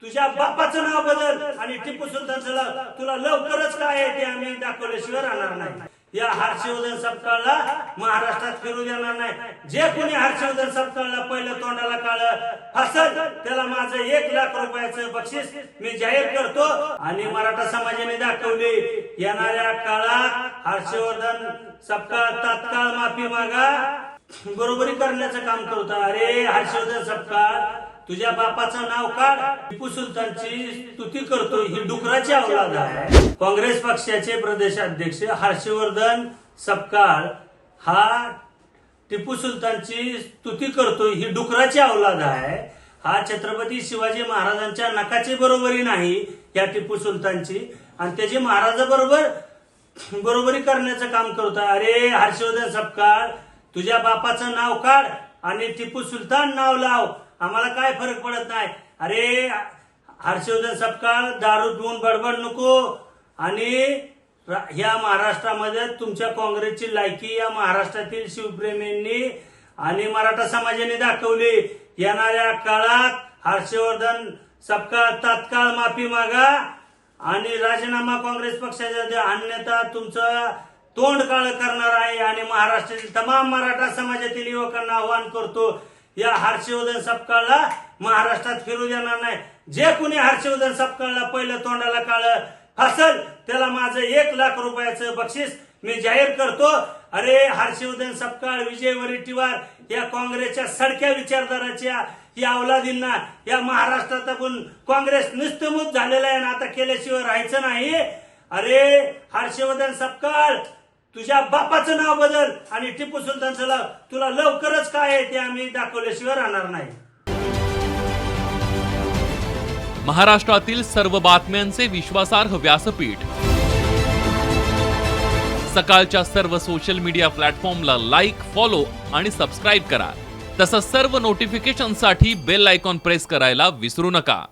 तुझ्या बापाचं नाव बदल आणि टिपू सुलतानचं नाव तुला लवकरच काय आहे ते आम्ही दाखवल्याशिवाय राहणार नाही। या हर्षवर्धन सपकाळला महाराष्ट्रात फिरू देणार नाही। जे कोणी हर्षवर्धन सपकाळला पहिलं तोंडाला काळं फासल त्याला माझं 1 लाख रुपयाचं बक्षीस मी जाहीर करतो। आणि मराठा समाजाने दाखवले येणाऱ्या काळात हर्षवर्धन सपकाळ तात्काळ माफी मागा, बरोबरी करण्याचं काम करतो। अरे हर्षवर्धन सपकाळ तुझ्या बापाचं नाव काढ, टिपू सुलतानची स्तुती करतो ही डुकराची औलाद आहे। काँग्रेस पक्षाचे प्रदेशाध्यक्ष हर्षवर्धन सपकाळ हा टिपू सुलतानची स्तुती करतो ही डुकराची औलाद आहे। हा छत्रपती शिवाजी महाराजांच्या नखाची बरोबरी नाही या टिपू सुलतानची, आणि त्याची महाराजाबरोबर बरोबरी करण्याचं काम करतो। अरे हर्षवर्धन सपकाळ तुझ्या बापाचं नाव काढ आणि टिपू सुलतान नाव लाव, आम्हाला काय फरक पडत नाही। अरे हर्षवर्धन सपकाळ दारू पिऊन बडबड नको, आणि या महाराष्ट्रामध्ये तुमच्या काँग्रेसची लायकी या महाराष्ट्रातील शिवप्रेमींनी आणि मराठा समाजाने दाखवली। येणाऱ्या काळात हर्षवर्धन सपकाळ तात्काळ माफी मागा आणि राजीनामा काँग्रेस पक्षाच्या द्या, अन्यथा तुमचं तोंड काळ करणार आहे। आणि महाराष्ट्रातील तमाम मराठा समाजातील युवकांना आवाहन करतो या हर्षवर्धन सपकाळला महाराष्ट्रात फिरू देणार नाही। जे कोणी हर्षवर्धन सपकाळला पहिलं तोंडाला काळं फासल त्याला माझं 1 लाख रुपयाचं बक्षीस मी जाहीर करतो। अरे हर्षवर्धन सपकाळ, विजय वरीटीवार या काँग्रेसच्या सडक्या विचारधाराच्या या अवलादींना या महाराष्ट्रात आपण काँग्रेस निस्तमूत झालेला आहे, आता केल्याशिवाय राहायचं नाही। अरे हर्षवर्धन सपकाळ तुझ्या बापाचं नाव बदल आणि टिपू सुलतानचं नाव तुला लवकरच काय आहे ते आम्ही दाखवल्याशिवाय राहणार नाही। महाराष्ट्रातील सर्व बातम्यांचे विश्वासार्ह व्यासपीठ, सकाळच्या सर्व सोशल मीडिया प्लॅटफॉर्मला लाईक, फॉलो आणि सबस्क्राईब करा। तसंच सर्व नोटिफिकेशनसाठी बेल आयकॉन प्रेस करायला विसरू नका।